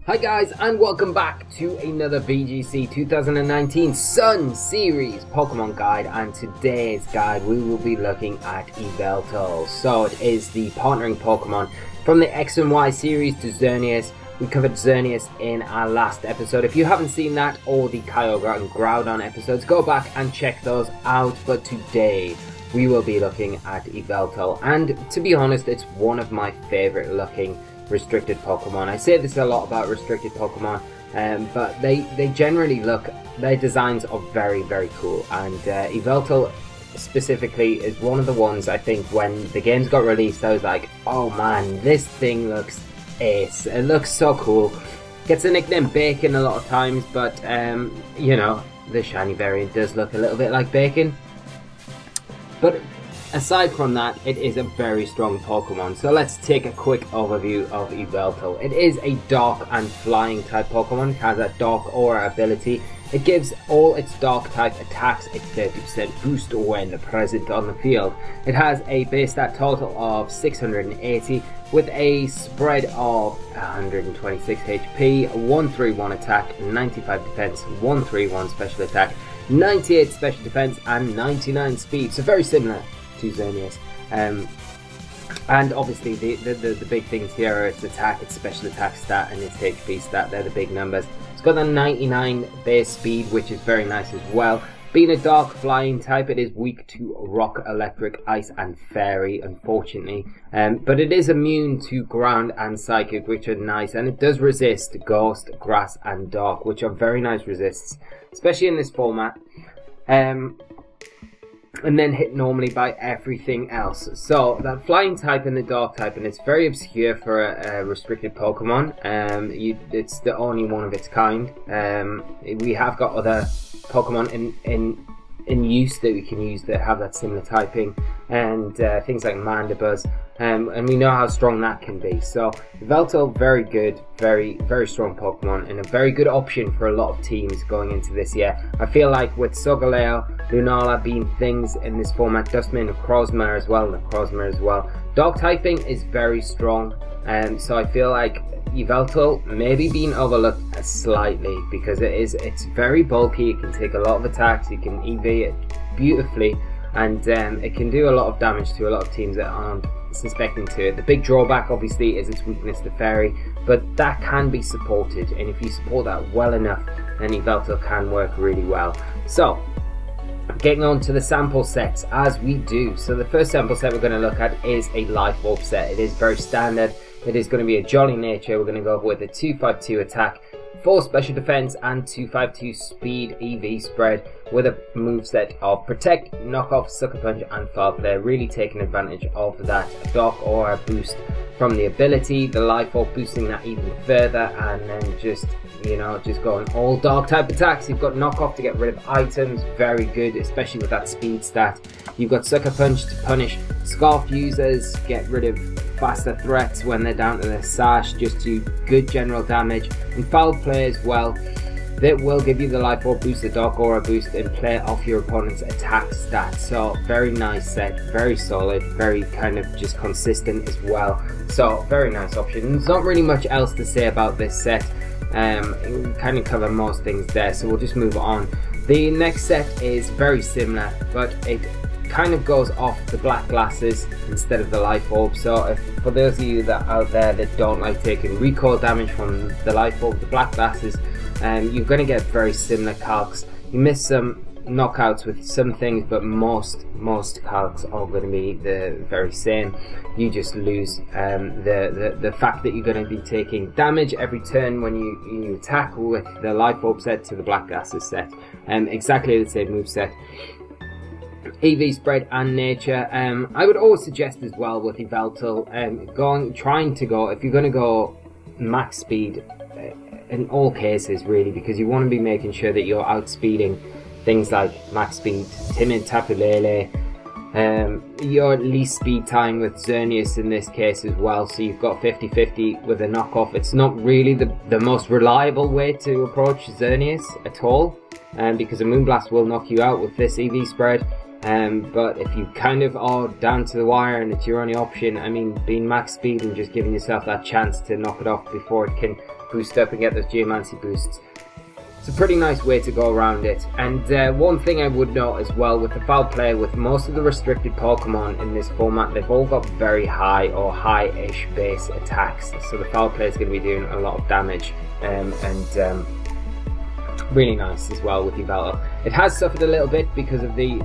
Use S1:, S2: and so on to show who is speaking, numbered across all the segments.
S1: Hi guys, and welcome back to another VGC 2019 Sun Series Pokemon guide, and today's guide we will be looking at Yveltal. So it is the partnering Pokemon from the X and Y series to Xerneas. We covered Xerneas in our last episode. If you haven't seen that or the Kyogre and Groudon episodes, go back and check those out. But today we will be looking at Yveltal, and to be honest, it's one of my favorite looking restricted Pokemon. I say this a lot about restricted Pokemon, but they generally look, their designs are very cool, and Yveltal specifically is one of the ones I think when the games got released I was like, oh man, this thing looks ace, it looks so cool. Gets the nickname Bacon a lot of times, but you know, the shiny variant does look a little bit like bacon. But aside from that, it is a very strong Pokemon. So let's take a quick overview of Yveltal. It is a Dark and Flying type Pokemon. It has a Dark Aura ability. It gives all its Dark type attacks a 30% boost when present on the field. It has a base stat total of 680 with a spread of 126 HP, 131 attack, 95 defense, 131 special attack, 98 special defense, and 99 speed. So very similar to Xerneas. And obviously the big things here are its attack, its special attack stat, and its HP stat. They're the big numbers. It's got a 99 base speed, which is very nice as well. Being a Dark Flying type, it is weak to Rock, Electric, Ice, and Fairy, unfortunately. But it is immune to Ground and Psychic, which are nice, and it does resist Ghost, Grass, and Dark, which are very nice resists, especially in this format. And then hit normally by everything else. So that Flying type and the Dark type, and it's very obscure for a restricted Pokemon. It's the only one of its kind. We have got other Pokemon in use that we can use that have that similar typing, and things like Mandibuzz, and we know how strong that can be. So Yveltal, very good, very strong Pokemon, and a very good option for a lot of teams going into this year. I feel like with Solgaleo, Lunala being things in this format, Dustman, and Necrozma as well. Dark typing is very strong, so I feel like Yveltal maybe being overlooked slightly because it's very bulky. It can take a lot of attacks, you can EV it beautifully, and it can do a lot of damage to a lot of teams that aren't suspecting to it. The big drawback obviously is its weakness to Fairy, but that can be supported, and if you support that well enough, then Yveltal can work really well. So getting on to the sample sets as we do. So the first sample set we're going to look at is a Life Orb set. It is very standard. It is going to be a Jolly Nature. We're going to go with a 252 attack, 4 special defense, and 252 speed EV spread with a moveset of Protect, Knock Off, Sucker Punch, and Foul Play. Really taking advantage of that Dark Aura boost from the ability, the Life Orb boosting that even further, and then just, you know, just going all Dark type attacks. You've got Knock Off to get rid of items, very good, especially with that speed stat. You've got Sucker Punch to punish Scarf users, get rid of faster threats when they're down to their sash, just do good general damage, and Foul Play as well. That will give you the Life Orb boost, the Dark Aura boost, and play off your opponent's attack stats. So very nice set, very solid, very kind of just consistent as well. So very nice option. There's not really much else to say about this set. We kind of cover most things there, so we'll just move on. The next set is very similar, but it kind of goes off the black glasses instead of the Life Orb. So for those of you that out there that don't like taking recoil damage from the Life Orb, the black glasses, you're going to get very similar calcs. You miss some knockouts with some things, but most calcs are going to be the very same. You just lose the fact that you're going to be taking damage every turn when you attack with the Life Orb set to the black glasses set. Exactly the same move set. EV spread and nature. I would always suggest as well with Yveltal, trying to go, if you're going to go max speed in all cases really, because you want to be making sure that you're outspeeding things like max speed, Timid, Tapu Lele, your least speed time with Xerneas in this case as well, so you've got 50-50 with a knockoff. It's not really the most reliable way to approach Xerneas at all, because a Moonblast will knock you out with this EV spread. But if you kind of are down to the wire and it's your only option, I mean, being max speed and just giving yourself that chance to knock it off before it can boost up and get those Geomancy boosts. It's a pretty nice way to go around it. And one thing I would note as well with the foul play, with most of the restricted Pokemon in this format, they've all got very high or high-ish base attacks. So the foul play is going to be doing a lot of damage. Really nice as well with Yveltal. It has suffered a little bit because of the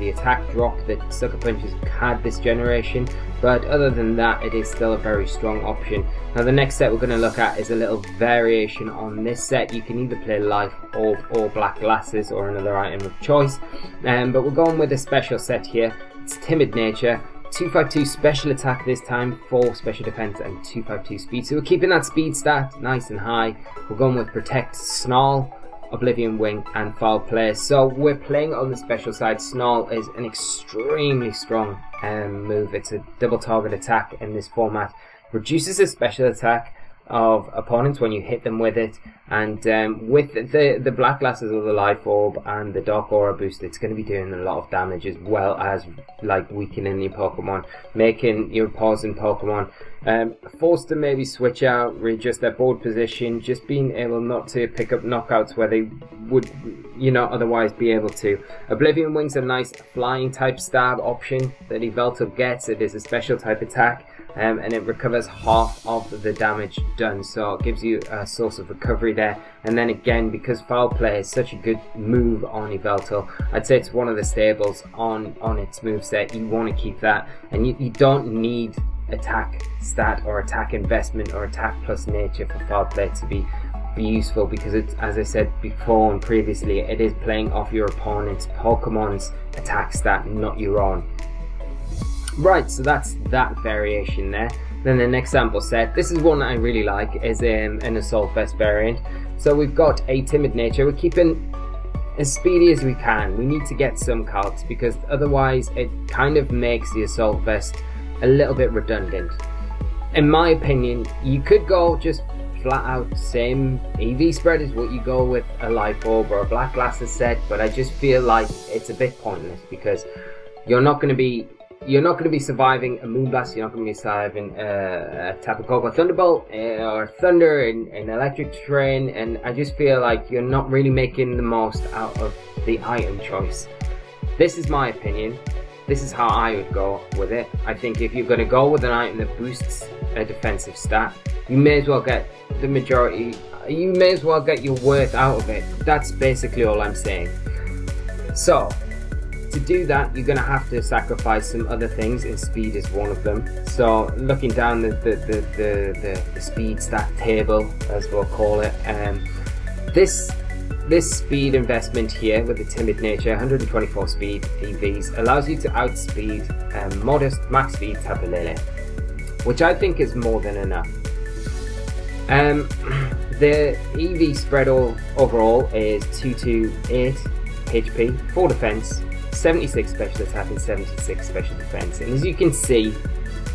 S1: attack drop that Sucker Punches had this generation, but other than that, it is still a very strong option. Now the next set we're going to look at is a little variation on this set. You can either play Life Orb or Black Glasses or another item of choice, but we're going with a special set here. It's Timid Nature, 252 special attack this time, 4 special defense and 252 speed. So we're keeping that speed stat nice and high. We're going with Protect, Snarl, Oblivion Wing and Foul Play. So we're playing on the special side. Snarl is an extremely strong move. It's a double target attack in this format. Reduces the special attack of opponents when you hit them with it, and with the Black Glasses or the Life Orb and the Dark Aura boost, it's going to be doing a lot of damage, as well as like weakening your Pokemon, making your opposing Pokemon forced to maybe switch out, readjust their board position, just being able not to pick up knockouts where they would, you know, otherwise be able to. Oblivion Wing's a nice flying type stab option that Yveltal gets. It is a special type attack. And it recovers half of the damage done, so it gives you a source of recovery there. And then again, because Foul Play is such a good move on Yveltal, I'd say it's one of the staples on its moveset. You want to keep that, and you don't need attack stat or attack investment or attack plus nature for Foul Play to be useful, because it's, as I said before and previously, it is playing off your opponent's Pokemon's attack stat, not your own. Right, so that's that variation there. Then the next sample set, this is one that I really like, is an Assault Vest variant. So we've got a Timid Nature. We're keeping as speedy as we can. We need to get some calcs, because otherwise it kind of makes the Assault Vest a little bit redundant. In my opinion, you could go just flat out same EV spread as what you go with a Life Orb or a Black Glasses set, but I just feel like it's a bit pointless, because you're not going to be surviving a Moonblast, you're not going to be surviving a Tapu Koko Thunderbolt or Thunder in Electric Terrain, and I just feel like you're not really making the most out of the item choice. This is my opinion. This is how I would go with it. I think if you're going to go with an item that boosts a defensive stat, you may as well get the majority, you may as well get your worth out of it. That's basically all I'm saying. So to do that, you're going to have to sacrifice some other things, and speed is one of them. So looking down the speed stat table, as we'll call it, this speed investment here with the Timid Nature, 124 speed EVs, allows you to outspeed modest max speed Tapu Lele, which I think is more than enough. The EV spread overall is 228 HP, 4 defense, 76 special attack and 76 special defense, and as you can see,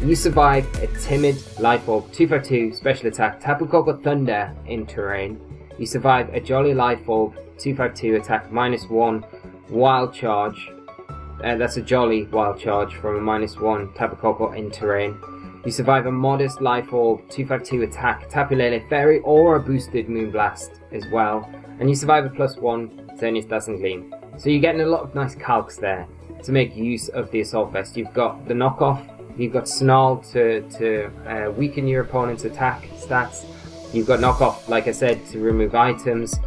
S1: you survive a Timid Life Orb 252 special attack Tapu Koko Thunder in terrain. You survive a Jolly Life Orb 252 attack -1 wild charge. That's a Jolly wild charge from a -1 Tapu Koko in terrain. You survive a modest Life Orb 252 attack Tapu Lele Fairy or a boosted Moonblast as well, and you survive a +1 Xerneas Dazzling Gleam. So you're getting a lot of nice calcs there to make use of the Assault Vest. You've got the knockoff, you've got Snarl to weaken your opponent's attack stats, you've got knockoff, like I said, to remove items,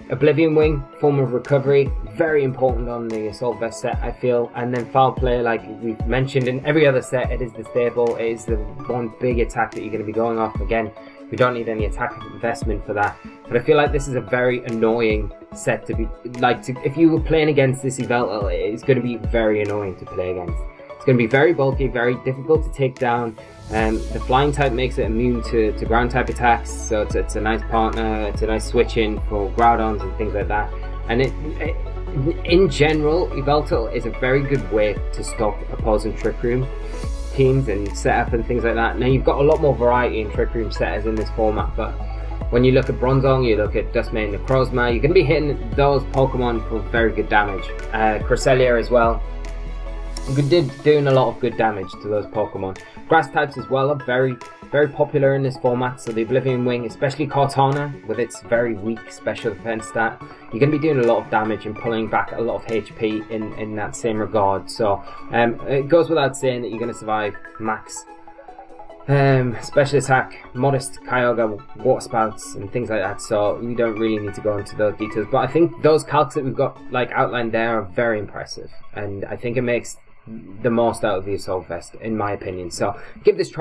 S1: Oblivion Wing, form of recovery, very important on the Assault Vest set, I feel, and then Foul Play, like we've mentioned in every other set, it is the staple, it is the one big attack that you're going to be going off. Again, we don't need any attack investment for that, but I feel like this is a very annoying set to be, like, if you were playing against this Yveltal, it's going to be very annoying to play against. It's going to be very bulky, very difficult to take down. The flying type makes it immune to ground type attacks, so it's a nice partner, it's a nice switch in for Groudons and things like that. And in general, Yveltal is a very good way to stop opposing Trick Room teams and setup and things like that. Now you've got a lot more variety in Trick Room setters in this format, but when you look at Bronzong, you look at Duskmane and Necrozma, you're going to be hitting those Pokemon for very good damage. Cresselia as well, doing a lot of good damage to those Pokemon. Grass types as well are very very popular in this format. So the Oblivion Wing, especially Cortana, with its very weak special defense stat, you're going to be doing a lot of damage and pulling back a lot of HP in that same regard. So it goes without saying that you're going to survive max special attack, modest Kyogre, water spouts and things like that, so we don't really need to go into those details. But I think those calcs that we've got like outlined there are very impressive, and I think it makes the most out of the Assault Vest, in my opinion. So give this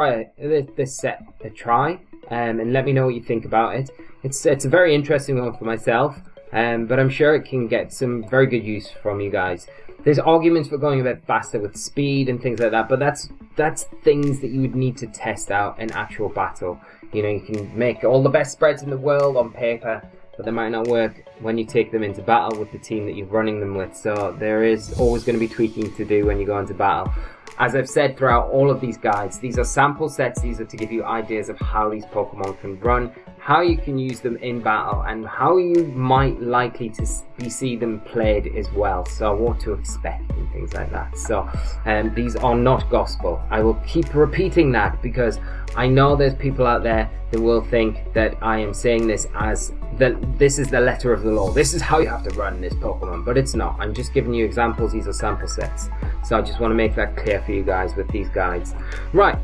S1: set a try, and let me know what you think about it. It's a very interesting one for myself, but I'm sure it can get some very good use from you guys. There's arguments for going a bit faster with speed and things like that, but that's things that you would need to test out in actual battle. You know, you can make all the best spreads in the world on paper, but they might not work when you take them into battle with the team that you're running them with. So there is always going to be tweaking to do when you go into battle. As I've said throughout all of these guides, these are sample sets. These are to give you ideas of how these Pokemon can run, how you can use them in battle, and how you might likely to see them played as well. So what to expect and things like that. So these are not gospel. I will keep repeating that because I know there's people out there that will think that I am saying this as this is the letter of the law. This is how you have to run this Pokemon, but it's not. I'm just giving you examples. These are sample sets. So I just want to make that clear for you guys with these guides. Right.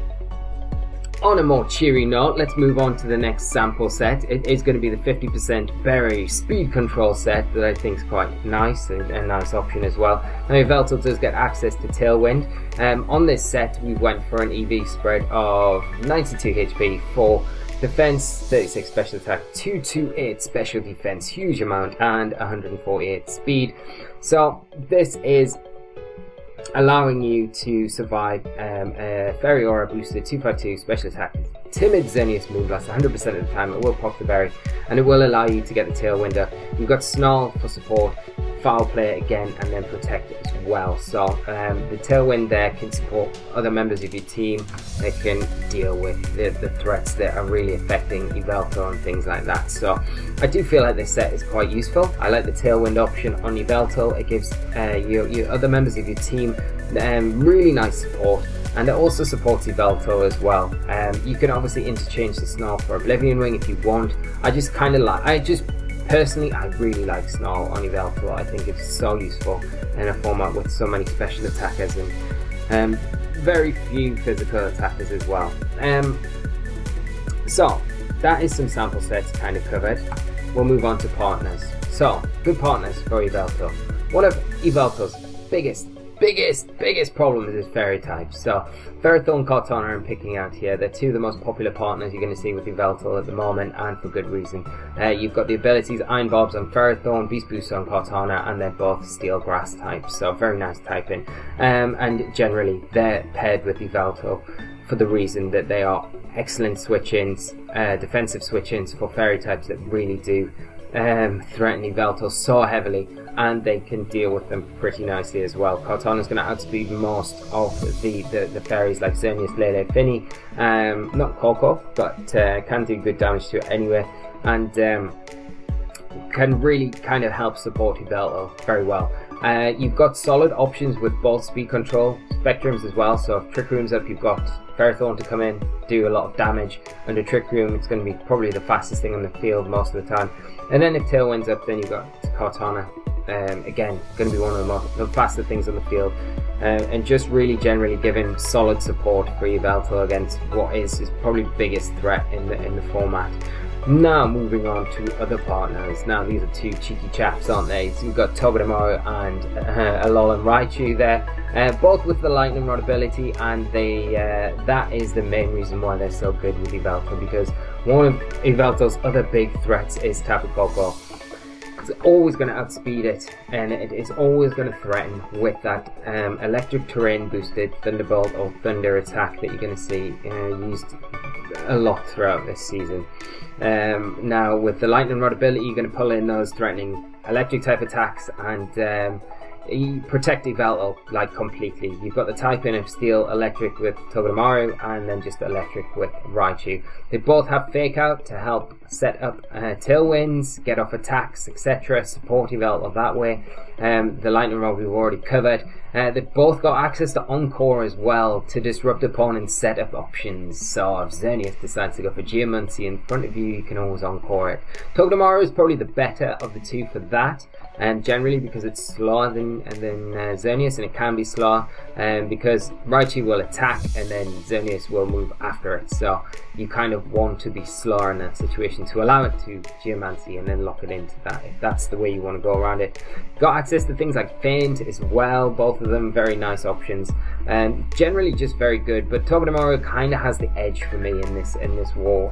S1: On a more cheery note, let's move on to the next sample set. It is going to be the 50% Berry Speed Control set that I think is quite nice and a nice option as well. Now Yveltal does get access to Tailwind. On this set we went for an EV spread of 92 HP for defense, 36 special attack, 228 special defense, huge amount, and 148 speed. So this is allowing you to survive a Fairy Aura boosted 252 special attack, timid Xerneas move lasts 100% of the time. It will pop the berry and it will allow you to get the Tailwind up. You've got Snarl for support, Foul Play again, and then Protect as well. So the Tailwind there can support other members of your team. They can deal with the threats that are really affecting Yveltal and things like that. So I do feel like this set is quite useful. I like the Tailwind option on Yveltal. It gives your other members of your team really nice support, and it also supports Yveltal as well. You can obviously interchange the Snarl for Oblivion Wing if you want. Personally, I really like Snarl on Yveltal. I think it's so useful in a format with so many special attackers and very few physical attackers as well. So that is some sample sets kind of covered. We'll move on to partners. So good partners for Yveltal. One of Yveltal's biggest problem is its fairy types. So Ferrothorn and Cortana I'm picking out here. They're two of the most popular partners you're going to see with Yveltal at the moment, and for good reason. You've got the abilities Iron Barbs on Ferrothorn, Beast Boost on Cortana, and they're both Steel Grass types, so very nice typing. And generally they're paired with Yveltal for the reason that they are excellent switch-ins, defensive switch-ins for fairy types that really do threaten Yveltal so heavily, and they can deal with them pretty nicely as well. Cortana's going to outspeed most of the fairies like Xerneas, Lele, Finny, not Coco, but can do good damage to it anyway, and can really kind of help support Yveltal very well. You've got solid options with both speed control spectrums as well, so if Trick Room's up, you've got Ferrothorn to come in, do a lot of damage. Under Trick Room, it's going to be probably the fastest thing on the field most of the time. And then if Tailwind's up, then you've got Cortana. Again, going to be one of the faster things on the field. And just really generally giving solid support for Yveltal against what is probably the biggest threat in the format. Now moving on to other partners. Now these are two cheeky chaps, aren't they? So you've got Togedemaru and Alolan Raichu there, both with the Lightning Rod ability, and that is the main reason why they're so good with Yveltal, because one of Yveltal's other big threats is Tapu Koko. It's always going to outspeed it, and it is always going to threaten with that electric terrain boosted Thunderbolt or Thunder attack that you're going to see used a lot throughout this season. Now with the Lightning Rod ability, you're going to pull in those threatening electric type attacks, and you protect Yveltal like completely. You've got the typing of Steel Electric with Togedemaru, and then just Electric with Raichu. They both have Fake Out to help set up tailwinds, get off attacks, etc. Support Yveltal that way. The Lightning Rod we've already covered. They've both got access to Encore as well to disrupt opponents' setup options. So if Xerneas decides to go for Geomancy in front of you, you can always Encore it. Togedemaru is probably the better of the two for that. Generally because it's slower than Xerneas, and it can be slower because Raichu will attack and then Xerneas will move after it, so you kind of want to be slower in that situation to allow it to Geomancy and then lock it into that, if that's the way you want to go around it. Got access to things like Feint as well, both of them very nice options, and generally just very good, but Togedemaru kind of has the edge for me in this war.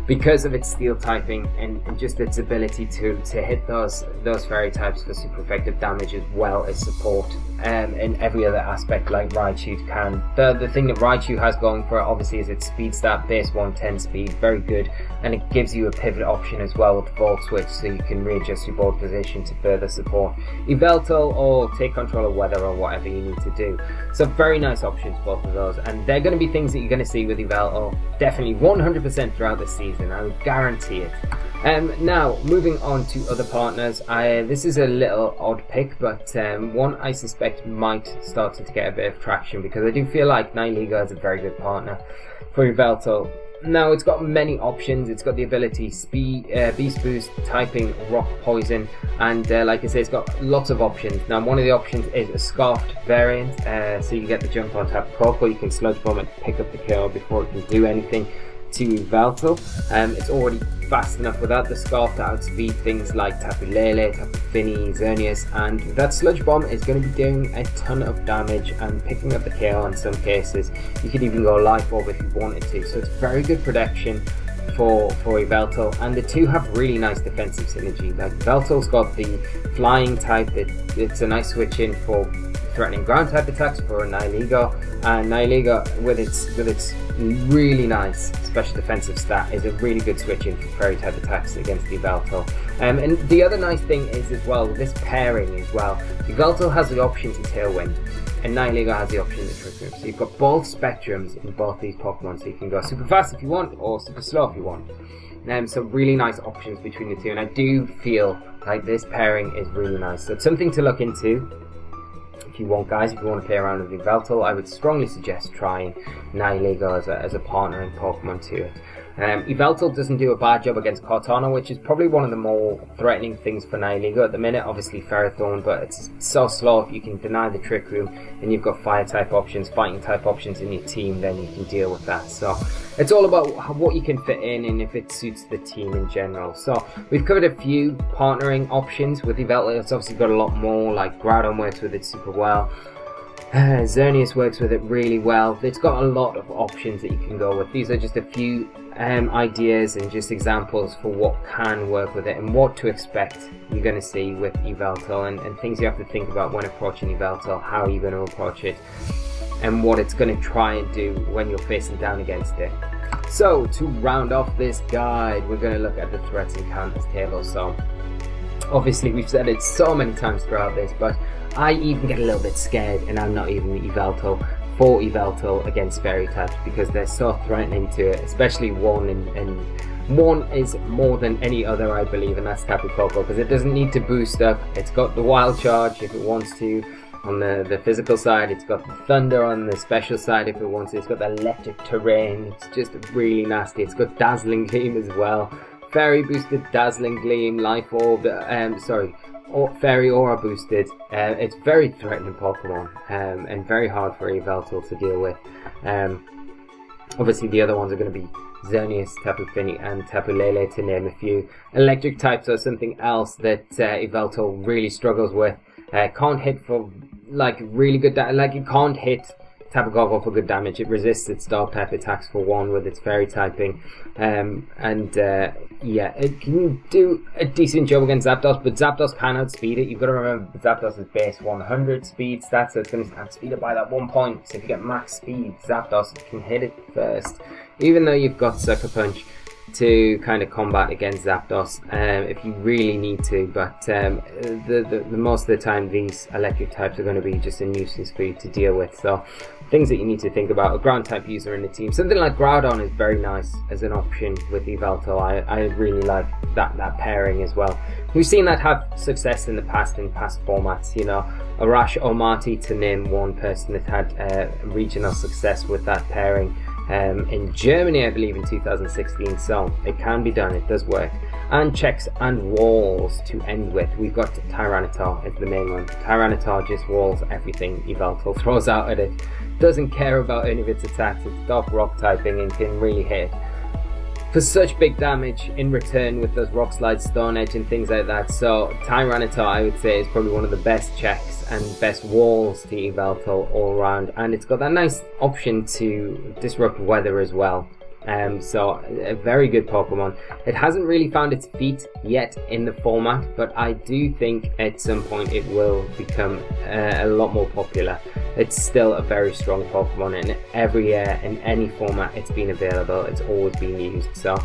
S1: Because of its steel typing and just its ability to hit those fairy types for super effective damage as well as support in every other aspect like Raichu can. The thing that Raichu has going for it obviously is its speed stat, base 110 speed, very good, and it gives you a pivot option as well with the Volt Switch, so you can readjust your board position to further support Yveltal or take control of weather or whatever you need to do. So very nice options, both of those, and they're going to be things that you're going to see with Yveltal definitely 100% throughout the season. I would guarantee it. Now, moving on to other partners, this is a little odd pick, but one I suspect might start to get a bit of traction because I do feel like Nihilego is a very good partner for Yveltal. Now, it's got many options. It's got the ability Beast Boost, Typing, Rock Poison, and like I say, it's got lots of options. Now, one of the options is a Scarfed variant, so you get the jump on tap Coco, you can Sludge Bomb and pick up the KO before it can do anything to Yveltal. It's already fast enough without the Scarf to outspeed things like Tapu Lele, Tapu Fini, Xerneas, and that Sludge Bomb is going to be doing a ton of damage and picking up the KO in some cases. You could even go Life Orb if you wanted to, so it's very good protection for Yveltal, and the two have really nice defensive synergy. Like Yveltal's got the flying type, it's a nice switch in for threatening ground type attacks for Nihilego, and Nihilego with its really nice special defensive stat is a really good switch in for fairy type attacks against Yveltal. And the other nice thing is as well, this pairing as well, Yveltal has the option to Tailwind and Nihilego has the option to Trick Room, so you've got both spectrums in both these Pokemon, so you can go super fast if you want or super slow if you want. So really nice options between the two, and I do feel like this pairing is really nice, so it's something to look into. If you want, guys, if you want to play around with Yveltal, I would strongly suggest trying Nihilego as a partner in Pokemon to it. Yveltal doesn't do a bad job against Cortana, which is probably one of the more threatening things for Nihilego at the minute. Obviously Ferrothorn, but it's so slow. If you can deny the Trick Room and you've got fire type options, fighting type options in your team, then you can deal with that. So it's all about what you can fit in and if it suits the team in general. So we've covered a few partnering options with Yveltal. It's obviously got a lot more, like Groudon works with it super well. Xerneas works with it really well. It's got a lot of options that you can go with. These are just a few ideas and just examples for what can work with it and what to expect you're going to see with Yveltal, and things you have to think about when approaching Yveltal, how you're going to approach it and what it's going to try and do when you're facing down against it. So to round off this guide, we're going to look at the threats and counters table. So obviously we've said it so many times throughout this, but I even get a little bit scared, and I'm not even Yveltal, for Yveltal against fairy types because they're so threatening to it, especially one, and one is more than any other, I believe, and that's Tapu Koko, because it doesn't need to boost up. It's got the Wild Charge if it wants to on the physical side, it's got the Thunder on the special side if it wants to, it's got the Electric Terrain, it's just really nasty. It's got Dazzling Gleam as well, Fairy boosted Dazzling Gleam, Life Orb, Fairy Aura boosted. It's very threatening Pokemon, and very hard for Yveltal to deal with. Obviously the other ones are going to be Xerneas, Tapu Fini and Tapu Lele, to name a few. Electric types are something else that Yveltal really struggles with. Can't hit for like really good like it can't hit Tapu Koko for good damage. It resists its dog type attacks for one with its fairy typing, yeah, it can do a decent job against Zapdos, but Zapdos can outspeed it. You've got to remember Zapdos is base 100 speed stats, so it's going to outspeed it by that 1 point. So if you get max speed, Zapdos can hit it first. Even though you've got Sucker Punch, to kind of combat against Zapdos if you really need to, but the most of the time these electric types are going to be just a nuisance for you to deal with. So things that you need to think about: a ground type user in the team. Something like Groudon is very nice as an option with Yveltal. I really like that pairing as well. We've seen that have success in the past, in past formats, you know, Arash or Marty, to name one person that had regional success with that pairing. In Germany, I believe, in 2016, so it can be done, it does work. And checks and walls to end with. We've got Tyranitar as the main one. Tyranitar just walls everything Yveltal throws out at it. Doesn't care about any of its attacks. It's dark rock typing and can really hit for such big damage in return with those rock slides, stone edge and things like that. So Tyranitar, I would say, is probably one of the best checks and best walls to Yveltal all around, and it's got that nice option to disrupt weather as well. So a very good Pokemon. It hasn't really found its feet yet in the format, but I do think at some point it will become a lot more popular. It's still a very strong Pokemon, and every year in any format it's been available, it's always been used. So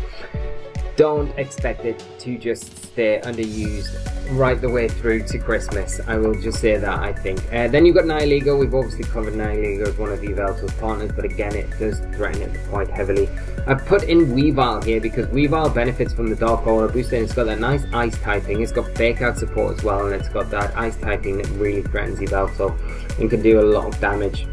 S1: don't expect it to just stay underused right the way through to Christmas. I will just say that, I think. Then you've got Nihilego. We've obviously covered Nihilego as one of Yveltal's partners, but again, it does threaten it quite heavily. I've put in Weavile here because Weavile benefits from the Dark Aura booster, and it's got that nice ice typing. It's got Fake Out support as well, and it's got that ice typing that really threatens Yveltal and can do a lot of damage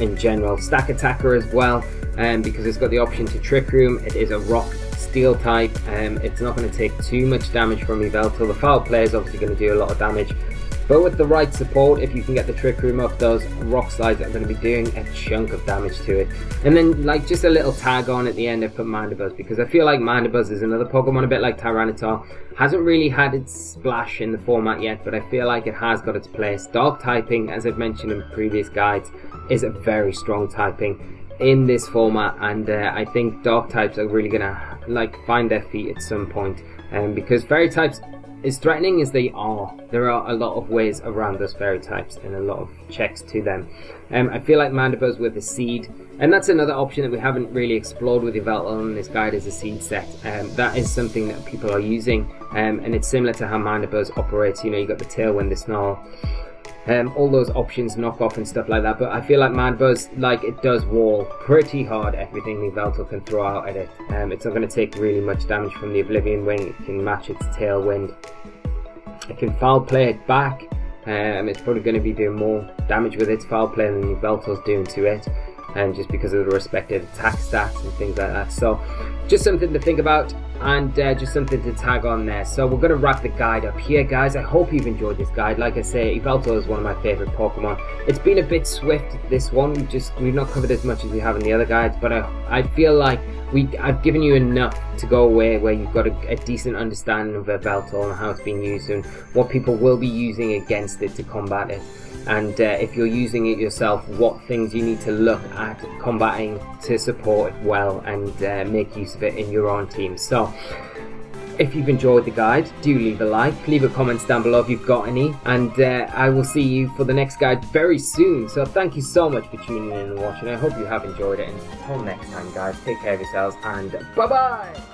S1: in general. Stack Attacker as well, because it's got the option to Trick Room. It is a rock steel type. It's not going to take too much damage from Yveltal. The foul play is obviously going to do a lot of damage, but with the right support, if you can get the Trick Room up, those rock slides are going to be doing a chunk of damage to it. And then, like, just a little tag on at the end, I put Mandibuzz, because I feel like Mandibuzz is another Pokemon a bit like Tyranitar. Hasn't really had its splash in the format yet, but I feel like it has got its place. Dark typing, as I've mentioned in previous guides, is a very strong typing in this format, and I think dark types are really gonna find their feet at some point, because fairy types, as threatening as they are, there are a lot of ways around those fairy types and a lot of checks to them. I feel like Mandibuzz with a seed, and that's another option that we haven't really explored with Yveltal in this guide, is a seed set. That is something that people are using, and it's similar to how Mandibuzz operates. You know, you got the Tailwind, the Snarl, all those options, knock off and stuff like that, but I feel like Mandibuzz, it does wall pretty hard everything Yveltal can throw out at it. It's not going to take really much damage from the Oblivion Wing. It can match its Tailwind. It can foul play it back. It's probably going to be doing more damage with its foul play than Yveltal's doing to it, just because of the respective attack stats and things like that. So just something to think about, and just something to tag on there. So we're going to wrap the guide up here, guys. I hope you've enjoyed this guide. Like I say, Yveltal is one of my favourite Pokemon. It's been a bit swift, this one. We've not covered as much as we have in the other guides, but I feel like I've given you enough to go away where you've got a decent understanding of Yveltal and how it's being used and what people will be using against it to combat it. And if you're using it yourself, what things you need to look at combating to support it well and make use of it in your own team. So if you've enjoyed the guide, do leave a like, leave a comment down below if you've got any, and I will see you for the next guide very soon. So thank you so much for tuning in and watching. I hope you have enjoyed it, and until next time, guys, take care of yourselves, and bye bye.